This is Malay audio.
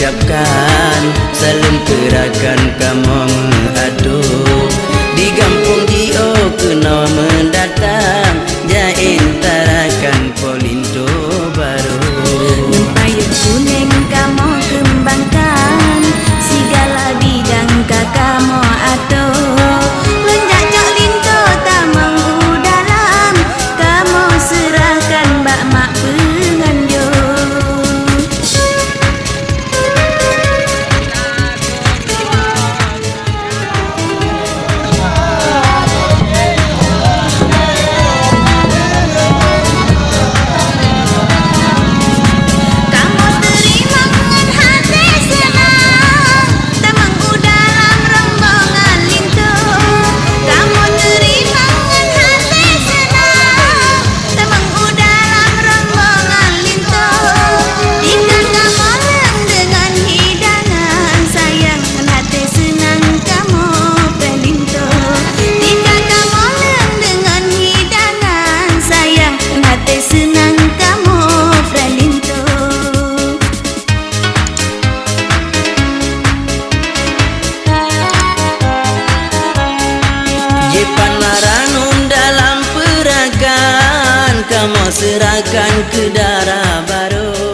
ucapkan salam kerakan kamu aduh di kampung Dio kena mendatang jain tarakan polinto baru payung kuning kamu kembangkan segala bidang kamu atur lenjak cok linto tamang udalam kamu serahkan bak mak penganjur. kamu serahkan ke darah baru